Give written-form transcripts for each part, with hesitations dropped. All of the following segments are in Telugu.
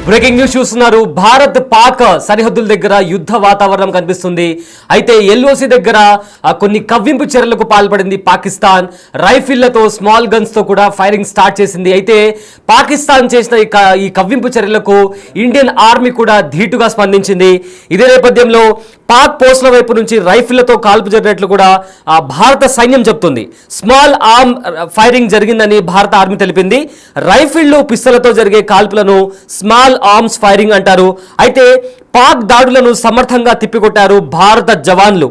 బ్రేకింగ్ న్యూస్ చూస్తున్నారు. భారత్ పాక్ సరిహద్దుల దగ్గర యుద్ధ వాతావరణం కనిపిస్తుంది. అయితే ఎల్ఓసి దగ్గర కొన్ని కవ్వింపు చర్యలకు పాల్పడింది పాకిస్తాన్. రైఫిళ్లతో స్మాల్ గన్స్ తో కూడా ఫైరింగ్ స్టార్ట్ చేసింది. అయితే పాకిస్తాన్ చేసిన ఈ కవ్వింపు చర్యలకు ఇండియన్ ఆర్మీ కూడా ధీటుగా స్పందించింది. ఇదే నేపథ్యంలో పాక్ పోస్టుల వైపు నుంచి రైఫిళ్లతో కాల్పు జరిగినట్లు కూడా భారత సైన్యం చెప్తుంది. స్మాల్ ఆర్మ్ ఫైరింగ్ జరిగిందని భారత ఆర్మీ తెలిపింది. రైఫిళ్లు పిస్తలతో జరిగే కాల్పులను స్మాల్ ఆర్మ్స్ ఫైరింగ్ అంటారు. అయితే పాక్ దాడులను సమర్థంగా తిప్పికొట్టారు భారత జవాన్లు.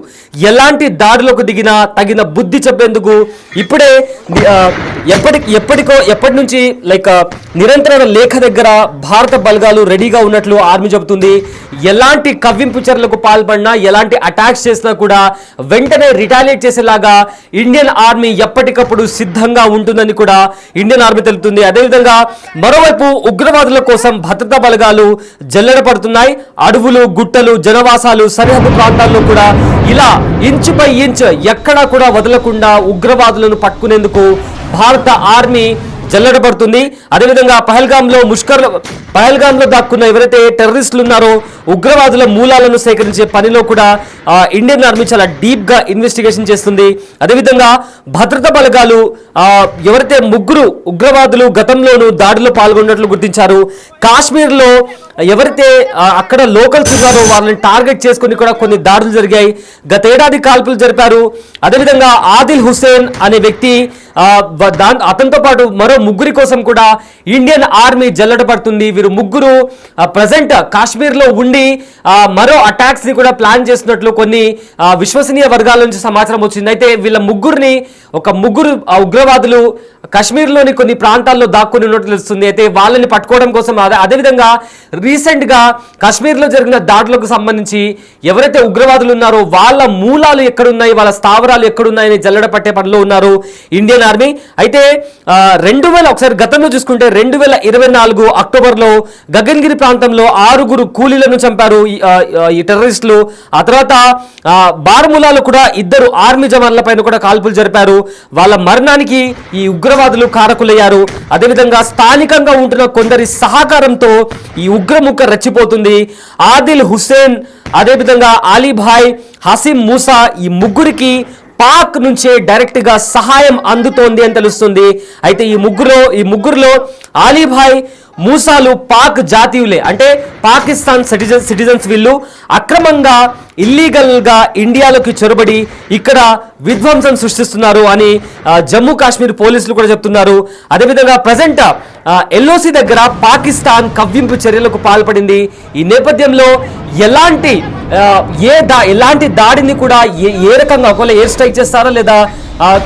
ఎలాంటి దాడులకు దిగినా తగిన బుద్ధి చెప్పేందుకు ఇప్పుడే ఎప్పటి నుంచి నిరంతర లేఖ దగ్గర భారత బలగాలు రెడీగా ఉన్నట్లు ఆర్మీ చెబుతుంది. ఎలాంటి కవ్వింపు చర్యలకు పాల్పడినా, ఎలాంటి అటాక్స్ చేసినా కూడా వెంటనే రిటాలియేట్ చేసేలాగా ఇండియన్ ఆర్మీ ఎప్పటికప్పుడు సిద్ధంగా ఉంటుందని కూడా ఇండియన్ ఆర్మీ తెలుపుతుంది. అదేవిధంగా మరోవైపు ఉగ్రవాదుల కోసం భద్రతా బలగాలు జల్లెడ పడుతున్నాయి. అడవులు, గుట్టలు, జనవాసాలు, సరిహద్దు ప్రాంతాల్లో కూడా ఇలా ఇంచు బై ఇంచ్ ఎక్కడా కూడా వదలకుండా ఉగ్రవాదులను పట్టుకునేందుకు భారత ఆర్మీ జల్లెడపడుతుంది. అదేవిధంగా పహల్గాంలో దాక్కున్న ఎవరైతే టెర్రరిస్టులు ఉన్నారో ఉగ్రవాదుల మూలాలను సేకరించే పనిలో కూడా ఇండియన్ ఆర్మీ చాలా డీప్ గా ఇన్వెస్టిగేషన్ చేస్తుంది. అదేవిధంగా భద్రతా బలగాలు ఎవరైతే 3 ఉగ్రవాదులు గతంలోనూ దాడిలో పాల్గొన్నట్లు గుర్తించారు. కాశ్మీర్లో ఎవరైతే అక్కడ లోకల్స్ ఉన్నారో వాళ్ళని టార్గెట్ చేసుకుని కూడా కొన్ని దాడులు జరిగాయి. గతేడాది కాల్పులు జరిపారు. అదేవిధంగా ఆదిల్ హుసేన్ అనే వ్యక్తి అతనితో పాటు మరో 3 కోసం కూడా ఇండియన్ ఆర్మీ జల్లెడ పడుతుంది. వీరు 3 ప్రజెంట్ కాశ్మీర్లో ఉండి మరో అటాక్స్ ని కూడా ప్లాన్ చేస్తున్నట్లు కొన్ని విశ్వసనీయ వర్గాల నుంచి సమాచారం వచ్చింది. అయితే వీళ్ళ 3 ఉగ్రవాదులు కాశ్మీర్లోని కొన్ని ప్రాంతాల్లో దాక్కుని ఉన్నట్లు తెలుస్తుంది. అయితే వాళ్ళని పట్టుకోవడం కోసం అదేవిధంగా రీసెంట్ గా కాశ్మీర్లో జరిగిన దాడులకు సంబంధించి ఎవరైతే ఉగ్రవాదులు ఉన్నారో వాళ్ళ మూలాలు ఎక్కడున్నాయి, వాళ్ళ స్థావరాలు ఎక్కడున్నాయని జల్లెడ పట్టే పనిలో ఉన్నారు ఇండియన్ ఆర్మీ. అయితే ఒకసారి గతంలో చూసుకుంటే 2024 అక్టోబర్లో గగన్గిరి ప్రాంతంలో 6 కూలీలను చంపారు ఈ టెర్రరిస్టులు. ఆ తర్వాత బార్ములాలో కూడా 2 ఆర్మీ జవాన్ల పైన కూడా కాల్పులు జరిపారు. వాళ్ళ మరణానికి ఈ ఉగ్రవాదులు కారకులయ్యారు. అదేవిధంగా స్థానికంగా ఉంటున్న కొందరి సహకారంతో ఈ ఉగ్రముఖ రెచ్చిపోతుంది. ఆదిల్ హుసేన్, అదేవిధంగా అలీభాయ్, హసీం మూసా ఈ 3కి పాక్ నుంచే డైరెక్ట్ గా సహాయం అందుతోంది అని తెలుస్తుంది. అయితే ఈ ముగ్గురులో అలీభాయ్, మూసాలు పాక్ జాతీయులే, అంటే పాకిస్తాన్ సిటిజన్స్. వీళ్ళు అక్రమంగా ఇల్లీగల్ గా ఇండియాలోకి చొరబడి ఇక్కడ విధ్వంసం సృష్టిస్తున్నారు అని జమ్మూ కాశ్మీర్ పోలీసులు కూడా చెప్తున్నారు. అదేవిధంగా ప్రజెంట్ ఎల్ఓసి దగ్గర పాకిస్తాన్ కవ్వింపు చర్యలకు పాల్పడింది. ఈ నేపథ్యంలో ఎలాంటి దాడిని కూడా ఏ రకంగా ఒకవేళ ఎయిర్ స్ట్రైక్ చేస్తారా, లేదా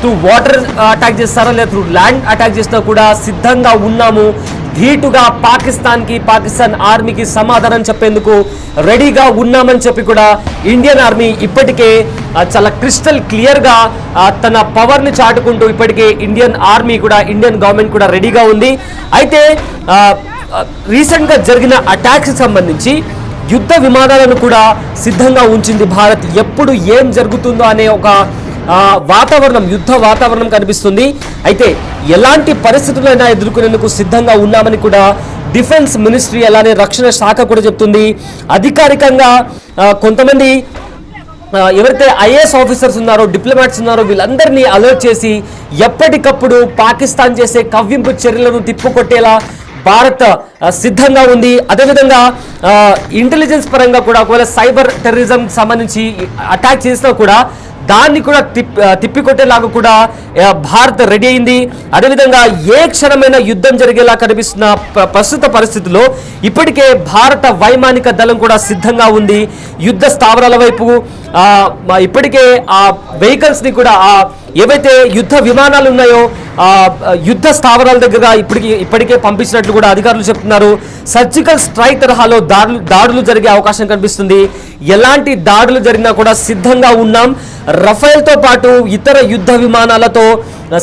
త్రూ వాటర్ అటాక్ చేస్తారా, లేదా త్రూ ల్యాండ్ అటాక్ చేసినా కూడా సిద్ధంగా ఉన్నాము. ధీటుగా పాకిస్తాన్ ఆర్మీకి సమాధానం చెప్పేందుకు రెడీగా ఉన్నామని చెప్పి కూడా ఇండియన్ ఆర్మీ ఇప్పటికే చాలా క్రిస్టల్ క్లియర్ గా తన పవర్ ని చాటుకుంటూ ఇప్పటికే ఇండియన్ గవర్నమెంట్ కూడా రెడీగా ఉంది. అయితే రీసెంట్ గా జరిగిన అటాక్స్ సంబంధించి యుద్ధ విమానాలను కూడా సిద్ధంగా ఉంచింది భారత్. ఎప్పుడు ఏం జరుగుతుందో అనే ఒక యుద్ధ వాతావరణం కనిపిస్తుంది. అయితే ఎలాంటి పరిస్థితులైనా ఎదుర్కొనేందుకు సిద్ధంగా ఉన్నామని కూడా డిఫెన్స్ మినిస్ట్రీ అలానే రక్షణ శాఖ కూడా చెప్తుంది. అధికారికంగా కొంతమంది ఎవరైతే ఐఏఎస్ ఆఫీసర్స్ ఉన్నారో, డిప్లొమాట్స్ ఉన్నారో వీళ్ళందరినీ అలర్ట్ చేసి ఎప్పటికప్పుడు పాకిస్తాన్ చేసే కవ్వింపు చర్యలను తిప్పుకొట్టేలా భారత్ సిద్ధంగా ఉంది. అదేవిధంగా ఇంటెలిజెన్స్ పరంగా కూడా ఒకవేళ సైబర్ టెర్రరిజం సంబంధించి అటాక్ చేసినా కూడా దాన్ని కూడా తిప్పికొట్టేలాగా కూడా భారత్ రెడీ అయింది. అదేవిధంగా ఏ క్షణమైన యుద్ధం జరిగేలా కనిపిస్తున్న ప్రస్తుత పరిస్థితుల్లో ఇప్పటికే భారత వైమానిక దళం కూడా సిద్ధంగా ఉంది. యుద్ధ స్థావరాల వైపు ఇప్పటికే ఆ వెహికల్స్ ని కూడా ఏవైతే యుద్ధ విమానాలు ఉన్నాయో యుద్ధ స్థావరాల దగ్గర ఇప్పటికే పంపించినట్లు కూడా అధికారులు చెప్తున్నారు. సర్జికల్ స్ట్రైక్ తరహాలో దాడులు జరిగే అవకాశం కనిపిస్తుంది. ఎలాంటి దాడులు జరిగినా కూడా సిద్ధంగా ఉన్నాం. రఫేల్తో పాటు ఇతర యుద్ధ విమానాలతో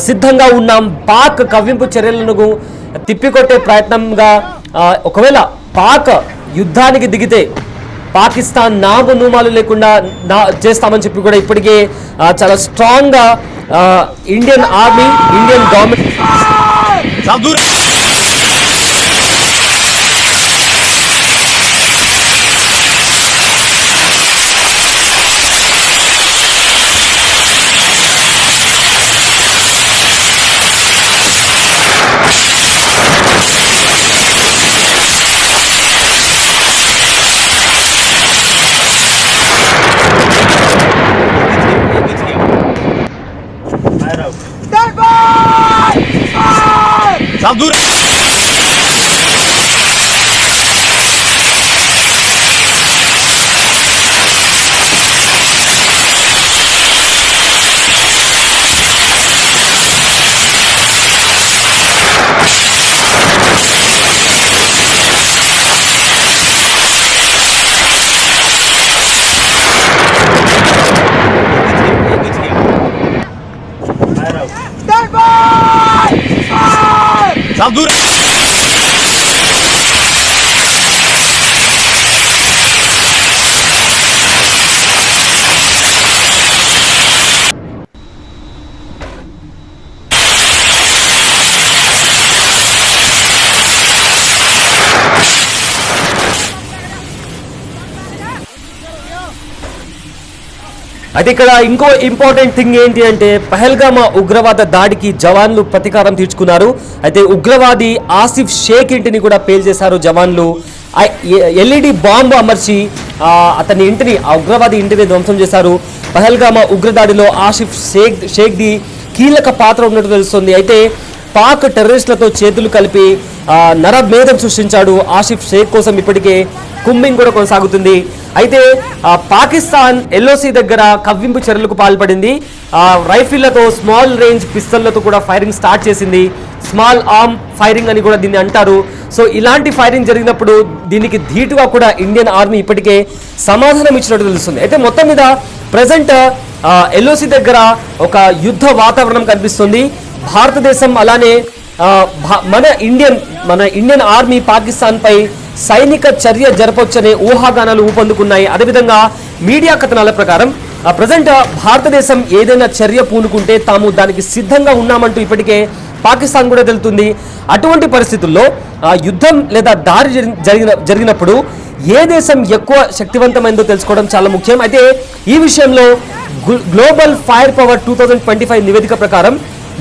సిద్ధంగా ఉన్నాం. పాక్ కవ్వింపు చర్యలను తిప్పికొట్టే ప్రయత్నంగా ఒకవేళ పాక్ యుద్ధానికి దిగితే పాకిస్తాన్ నామనూమాలు లేకుండా చేస్తామని చెప్పి కూడా ఇప్పటికే చాలా స్ట్రాంగ్ గా ఇండియన్ ఆర్మీ, ఇండియన్ గవర్నమెంట్ అయితే ఇక్కడ ఇంకో ఇంపార్టెంట్ థింగ్ ఏంటి అంటే పహల్గామా ఉగ్రవాద దాడికి జవాన్లు ప్రతీకారం తీర్చుకున్నారు. అయితే ఉగ్రవాది ఆసిఫ్ షేక్ ఇంటిని కూడా పేల్చేశారు జవాన్లు. ఎల్ఈడి బాంబు అమర్చి అతని ఇంటిని, ఆ ఉగ్రవాది ఇంటిని ధ్వంసం చేశారు. పహల్గామా ఉగ్రదాడిలో ఆసిఫ్ షేక్ది కీలక పాత్ర ఉన్నట్టు తెలుస్తుంది. అయితే పాక్ టెర్రరిస్టులతో చేతులు కలిపి నరమేధం సృష్టించాడు. ఆసిఫ్ షేక్ కోసం ఇప్పటికే కుంబింగ్ కూడా కొనసాగుతుంది. అయితే పాకిస్తాన్ ఎల్ఓసి దగ్గర కవ్వింపు చర్యలకు పాల్పడింది. రైఫిళ్లతో, స్మాల్ రేంజ్ పిస్తళ్లతో కూడా ఫైరింగ్ స్టార్ట్ చేసింది. స్మాల్ ఆర్మ్ ఫైరింగ్ అని కూడా దీన్ని అంటారు. సో ఇలాంటి ఫైరింగ్ జరిగినప్పుడు దీనికి ధీటుగా కూడా ఇండియన్ ఆర్మీ ఇప్పటికే సమాధానం ఇచ్చినట్టు తెలుస్తుంది. అయితే మొత్తం మీద ప్రజెంట్ ఎల్ఓసి దగ్గర ఒక యుద్ధ వాతావరణం కనిపిస్తుంది. భారతదేశం అలానే మన ఇండియన్ ఆర్మీ పాకిస్తాన్ పై సైనిక చర్య జరపొచ్చనే ఊహాగానాలు ఊపందుకున్నాయి. అదేవిధంగా మీడియా కథనాల ప్రకారం ప్రజెంట్ భారతదేశం ఏదైనా చర్య పూనుకుంటే తాము దానికి సిద్ధంగా ఉన్నామంటూ ఇప్పటికే పాకిస్తాన్ కూడా తెలుతుంది. అటువంటి పరిస్థితుల్లో యుద్ధం లేదా దాడి జరిగినప్పుడు ఏ దేశం ఎక్కువ శక్తివంతమైందో తెలుసుకోవడం చాలా ముఖ్యం. అయితే ఈ విషయంలో గ్లోబల్ ఫైర్ పవర్ 2025 నివేదిక ప్రకారం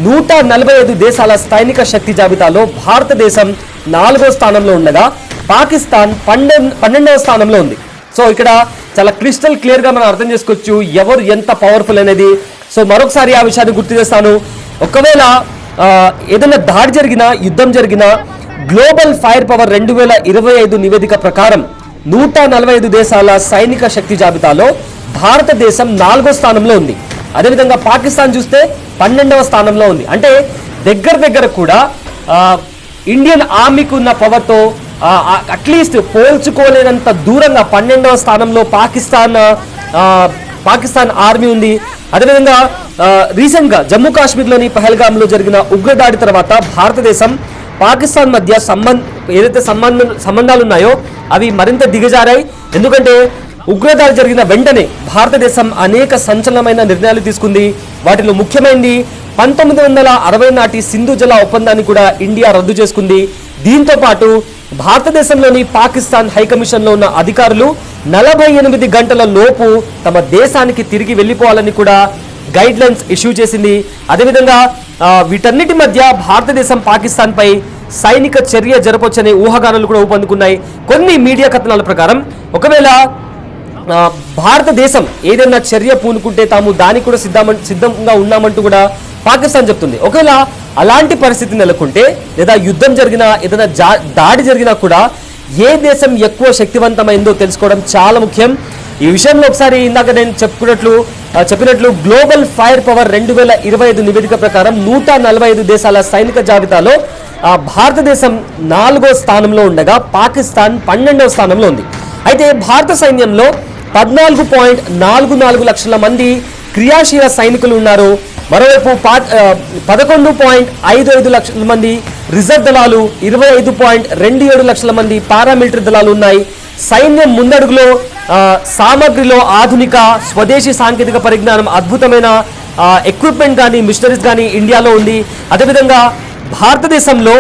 145 దేశాల సైనిక శక్తి జాబితాలో భారతదేశం 4వ స్థానంలో ఉండగా పాకిస్తాన్ 12వ స్థానంలో ఉంది. సో ఇక్కడ చాలా క్రిస్టల్ క్లియర్గా మనం అర్థం చేసుకోవచ్చు ఎవరు ఎంత పవర్ఫుల్ అనేది. సో మరొకసారి ఆ విషయాన్ని గుర్తు చేస్తాను. ఒకవేళ ఏదైనా దాడి జరిగినా, యుద్ధం జరిగినా గ్లోబల్ ఫైర్ పవర్ 2025 నివేదిక ప్రకారం 145 దేశాల సైనిక శక్తి జాబితాలో భారతదేశం 4వ స్థానంలో ఉంది. అదేవిధంగా పాకిస్తాన్ చూస్తే 12వ స్థానంలో ఉంది. అంటే దగ్గర కూడా ఇండియన్ ఆర్మీకి ఉన్న పవర్తో అట్లీస్ట్ పోల్చుకోలేనంత దూరంగా 12వ స్థానంలో పాకిస్తాన్ ఆర్మీ ఉంది. అదేవిధంగా రీసెంట్గా జమ్మూ కాశ్మీర్లోని పహల్గామ్లో జరిగిన ఉగ్రదాడి తర్వాత భారతదేశం పాకిస్తాన్ మధ్య ఏదైతే సంబంధాలు ఉన్నాయో అవి మరింత దిగజారాయి. ఎందుకంటే ఉగ్రదాడి జరిగిన వెంటనే భారతదేశం అనేక సంచలనమైన నిర్ణయాలు తీసుకుంది. వాటిలో ముఖ్యమైనది 1960 నాటి సింధు జల ఒప్పందాన్ని కూడా ఇండియా రద్దు చేసుకుంది. దీంతో పాటు భారతదేశంలోని పాకిస్తాన్ హైకమిషన్లో ఉన్న అధికారులు 48 గంటల లోపు తమ దేశానికి తిరిగి వెళ్ళిపోవాలని కూడా గైడ్ లైన్స్ ఇష్యూ చేసింది. అదేవిధంగా వీటన్నిటి మధ్య భారతదేశం పాకిస్తాన్ పై సైనిక చర్య జరపొచ్చనే ఊహాగానాలు కూడా ఊపందుకున్నాయి. కొన్ని మీడియా కథనాల ప్రకారం ఒకవేళ భారతదేశం ఏదైనా చర్య పూనుకుంటే తాము దానికి కూడా సిద్ధంగా ఉన్నామంటూ కూడా పాకిస్తాన్ చెప్తుంది. ఒకవేళ అలాంటి పరిస్థితి నెలకొంటే లేదా యుద్ధం జరిగినా, ఏదైనా దాడి జరిగినా కూడా ఏ దేశం ఎక్కువ శక్తివంతమైందో తెలుసుకోవడం చాలా ముఖ్యం. ఈ విషయంలో ఒకసారి ఇందాక నేను చెప్పినట్లు గ్లోబల్ ఫైర్ పవర్ 2025 నివేదిక ప్రకారం 145 దేశాల సైనిక జాబితాలో భారతదేశం 4వ స్థానంలో ఉండగా పాకిస్తాన్ 12వ స్థానంలో ఉంది. అయితే భారత సైన్యంలో 14.44 లక్షల మంది క్రియాశీల సైనికులు ఉన్నారు. మరోవైపు 11.55 లక్షల మంది రిజర్వ్ దళాలు, 25.27 లక్షల మంది పారామిలిటరీ దళాలు ఉన్నాయి. సైన్యం ముందడుగులో సామగ్రిలో ఆధునిక స్వదేశీ సాంకేతిక పరిజ్ఞానం, అద్భుతమైన ఎక్విప్మెంట్ కానీ మిషనరీస్ కానీ ఇండియాలో ఉంది. అదేవిధంగా భారతదేశంలో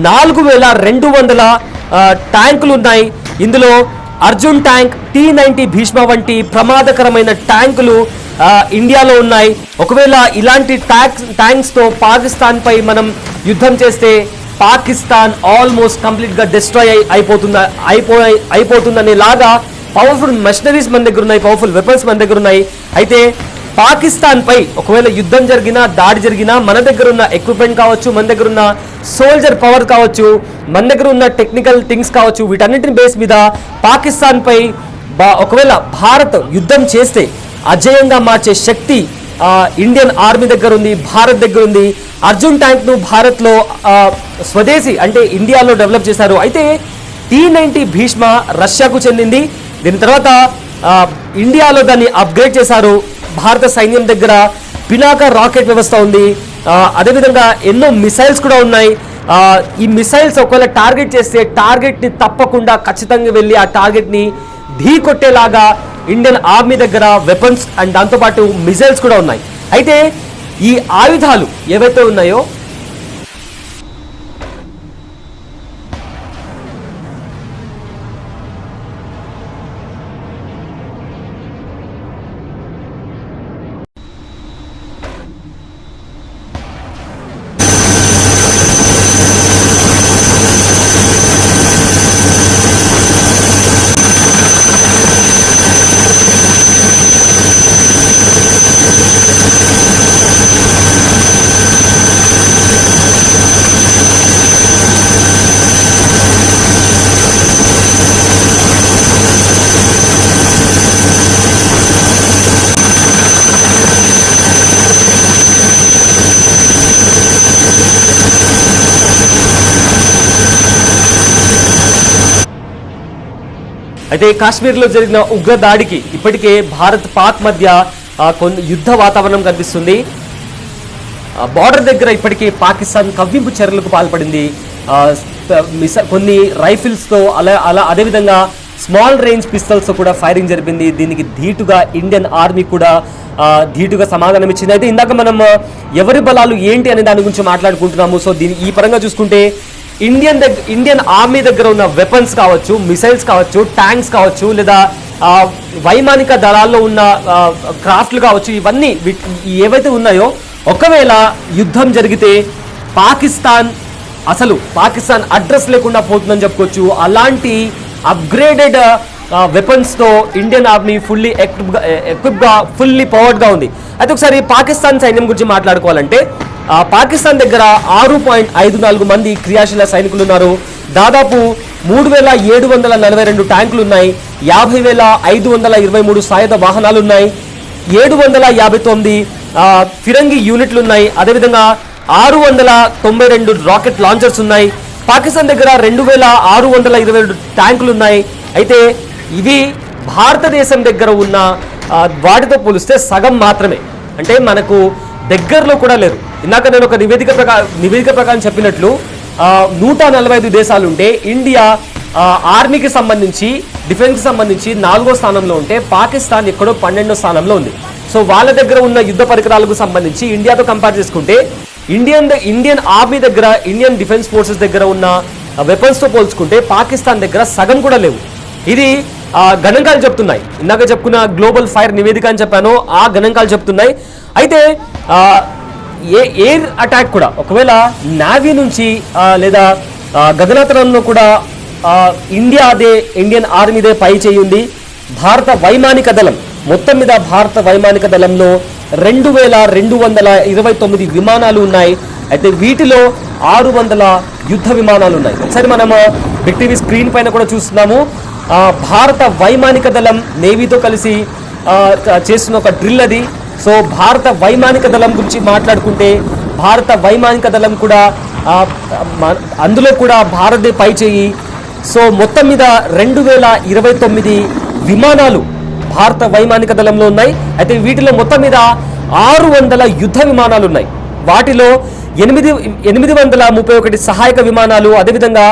4200 ట్యాంకులు ఉన్నాయి. ఇందులో అర్జున్ ట్యాంక్, T-90 భీష్మ వంటి ప్రమాదకరమైన ట్యాంకులు ఇండియాలో ఉన్నాయి. ఒకవేళ ఇలాంటి ట్యాంక్స్తో పాకిస్తాన్ పై మనం యుద్ధం చేస్తే పాకిస్తాన్ ఆల్మోస్ట్ కంప్లీట్గా డిస్ట్రాయ్ అయిపోతుందనే లాగా పవర్ఫుల్ మెషనరీస్ మన దగ్గర ఉన్నాయి, పవర్ఫుల్ వెపన్స్ మన దగ్గర ఉన్నాయి. అయితే పాకిస్తాన్ పై ఒకవేళ యుద్ధం జరిగినా, దాడి జరిగినా మన దగ్గర ఉన్న ఎక్విప్మెంట్ కావచ్చు, మన దగ్గర ఉన్న సోల్జర్ పవర్ కావచ్చు, మన దగ్గర ఉన్న టెక్నికల్ థింగ్స్ కావచ్చు, వీటన్నిటిని బేస్ మీద పాకిస్తాన్ పై ఒకవేళ భారత్ యుద్ధం చేస్తే అజేయంగా మార్చే శక్తి ఇండియన్ ఆర్మీ దగ్గర ఉంది, భారత్ దగ్గర ఉంది. అర్జున్ ట్యాంక్ను భారత్లో స్వదేశీ అంటే ఇండియాలో డెవలప్ చేశారు. అయితే T-90 భీష్మ రష్యాకు చెందింది. దీని తర్వాత ఇండియాలో దాన్ని అప్గ్రేడ్ చేశారు. భారత సైన్యం దగ్గర పినాక రాకెట్ వ్యవస్థ ఉంది. అదేవిధంగా ఎన్నో మిసైల్స్ కూడా ఉన్నాయి. ఈ మిసైల్స్ ఒకవేళ టార్గెట్ చేస్తే టార్గెట్ని తప్పకుండా ఖచ్చితంగా వెళ్ళి ఆ టార్గెట్ని ఢీ కొట్టేలాగా ఇండియన్ ఆర్మీ దగ్గర వెపన్స్ అండ్ దాంతోపాటు మిసైల్స్ కూడా ఉన్నాయి. అయితే ఈ ఆయుధాలు ఏవైతే ఉన్నాయో అయితే కాశ్మీర్లో జరిగిన ఉగ్ర దాడికి ఇప్పటికే భారత్ పాక్ మధ్య కొన్ని యుద్ధ వాతావరణం కనిపిస్తుంది. బార్డర్ దగ్గర ఇప్పటికే పాకిస్తాన్ కవ్వింపు చర్యలకు పాల్పడింది. కొన్ని రైఫిల్స్తో అదేవిధంగా స్మాల్ రేంజ్ పిస్తల్స్తో కూడా ఫైరింగ్ జరిపింది. దీనికి ధీటుగా ఇండియన్ ఆర్మీ కూడా ధీటుగా సమాధానం ఇచ్చింది. అయితే ఇందాక మనం ఎవరి బలాలు ఏంటి అనే దాని గురించి మాట్లాడుకుంటున్నాము. సో ఈ పరంగా చూసుకుంటే ఇండియన్ ఆర్మీ దగ్గర ఉన్న వెపన్స్ కావచ్చు, మిసైల్స్ కావచ్చు, ట్యాంక్స్ కావచ్చు, లేదా వైమానిక దళాల్లో ఉన్న క్రాఫ్ట్లు కావచ్చు, ఇవన్నీ ఏవైతే ఉన్నాయో ఒకవేళ యుద్ధం జరిగితే పాకిస్తాన్ అడ్రస్ లేకుండా పోతుందని చెప్పుకోవచ్చు. అలాంటి అప్గ్రేడెడ్ వెపన్స్తో ఇండియన్ ఆర్మీ ఫుల్లీ పవర్డ్గా ఉంది. అయితే ఒకసారి పాకిస్తాన్ సైన్యం గురించి మాట్లాడుకోవాలంటే పాకిస్తాన్ దగ్గర 6.54 మంది క్రియాశీల సైనికులు ఉన్నారు. దాదాపు 3,742 ట్యాంకులు ఉన్నాయి. 50,523 సాయుధ వాహనాలు ఉన్నాయి. 759 ఫిరంగి యూనిట్లు ఉన్నాయి. అదేవిధంగా 692 రాకెట్ లాంచర్స్ ఉన్నాయి. పాకిస్తాన్ దగ్గర 2,622 ట్యాంకులు ఉన్నాయి. అయితే ఇవి భారతదేశం దగ్గర ఉన్న వాటితో పోలిస్తే సగం మాత్రమే, అంటే మనకు దగ్గరలో కూడా లేరు. ఇందాక నేను ఒక నివేదిక ప్రకారం చెప్పినట్లు 145 దేశాలుంటే ఇండియా ఆర్మీకి సంబంధించి, డిఫెన్స్కి సంబంధించి 4వ స్థానంలో ఉంటే పాకిస్తాన్ ఎక్కడో 12వ స్థానంలో ఉంది. సో వాళ్ళ దగ్గర ఉన్న యుద్ధ పరికరాలకు సంబంధించి ఇండియాతో కంపేర్ చేసుకుంటే ఇండియన్ ఆర్మీ దగ్గర, ఇండియన్ డిఫెన్స్ ఫోర్సెస్ దగ్గర ఉన్న వెపన్స్తో పోల్చుకుంటే పాకిస్తాన్ దగ్గర సగం కూడా లేవు. ఇది గణాంకాలు చెప్తున్నాయి. ఇందాక చెప్పుకున్న గ్లోబల్ ఫైర్ నివేదిక అని చెప్పాను, ఆ గణాంకాలు చెప్తున్నాయి. అయితే ఎయిర్ అటాక్ కూడా ఒకవేళ నావీ నుంచి లేదా గగనతలంలో కూడా ఇండియన్ ఆర్మీదే పై చేయింది. భారత వైమానిక దళం మొత్తం మీద భారత వైమానిక దళంలో 2,229 విమానాలు ఉన్నాయి. అయితే వీటిలో 600 యుద్ధ విమానాలు ఉన్నాయి. ఒకసారి మనం బిగ్ టీవీ స్క్రీన్ పైన కూడా చూస్తున్నాము. భారత వైమానిక దళం నేవీతో కలిసి చేస్తున్న ఒక డ్రిల్ అది. సో భారత వైమానిక దళం గురించి మాట్లాడుకుంటే భారత వైమానిక దళం కూడా అందులో కూడా భారతదే పై చేయి. సో మొత్తం మీద 2,029 విమానాలు భారత వైమానిక దళంలో ఉన్నాయి. అయితే వీటిలో మొత్తం మీద 600 యుద్ధ విమానాలు ఉన్నాయి. వాటిలో 831 సహాయక విమానాలు, అదేవిధంగా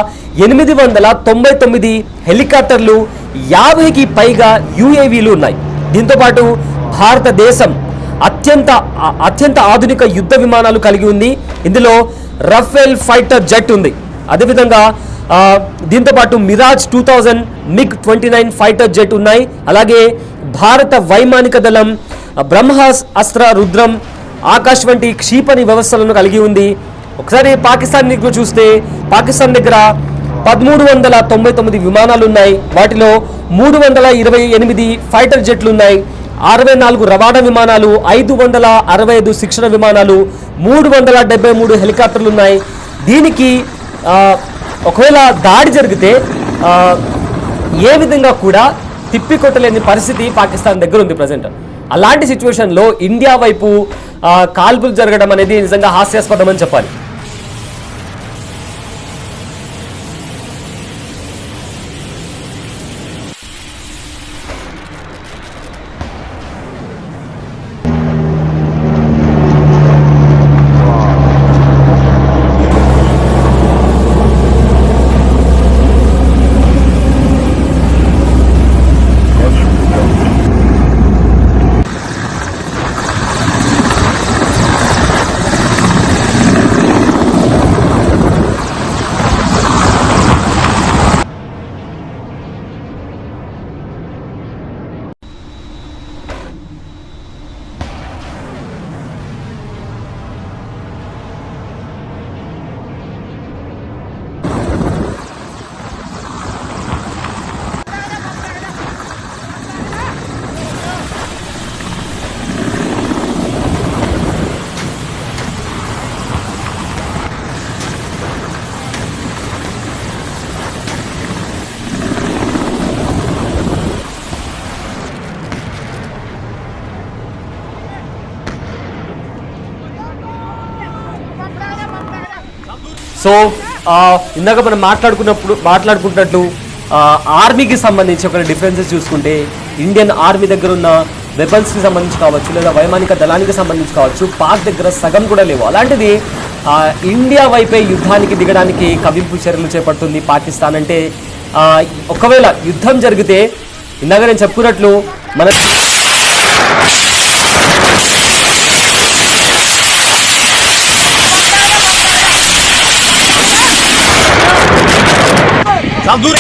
899 హెలికాప్టర్లు, 50కి పైగా యుఏవీలు ఉన్నాయి. దీంతోపాటు భారతదేశం అత్యంత ఆధునిక యుద్ధ విమానాలు కలిగి ఉంది. ఇందులో రఫేల్ ఫైటర్ జెట్ ఉంది. అదేవిధంగా దీంతోపాటు మిరాజ్ 2000, MiG-29 ఫైటర్ జెట్ ఉన్నాయి. అలాగే భారత వైమానిక దళం బ్రహ్మాస్, అస్త్ర, రుద్రం, ఆకాశ్ వంటి క్షిపణి వ్యవస్థలను కలిగి ఉంది. ఒకసారి పాకిస్తాన్ చూస్తే పాకిస్తాన్ దగ్గర 1399 విమానాలు ఉన్నాయి. వాటిలో 328 ఫైటర్ జెట్లు ఉన్నాయి. 64 రవాణా విమానాలు, 565 శిక్షణ విమానాలు, 373 హెలికాప్టర్లు ఉన్నాయి. దీనికి ఒకవేళ దాడి జరిగితే ఏ విధంగా కూడా తిప్పికొట్టలేని పరిస్థితి పాకిస్తాన్ దగ్గర ఉంది ప్రజెంట్. అలాంటి సిచ్యువేషన్లో ఇండియా వైపు కాల్పులు జరగడం అనేది నిజంగా హాస్యాస్పదం అని చెప్పాలి. సో ఇందాక మనం మాట్లాడుకుంటున్నట్టు ఆర్మీకి సంబంధించి ఒక డిఫరెన్సెస్ చూసుకుంటే ఇండియన్ ఆర్మీ దగ్గర ఉన్న వెపన్స్కి సంబంధించి కావచ్చు, లేదా వైమానిక దళానికి సంబంధించి కావచ్చు, పాక్ దగ్గర సగం కూడా లేవు. అలాంటిది ఇండియా వైపే యుద్ధానికి దిగడానికి కవింపు చర్యలు చేపడుతుంది పాకిస్తాన్. అంటే ఒకవేళ యుద్ధం జరిగితే ఇందాక నేను చెప్పుకున్నట్లు మన Saldura!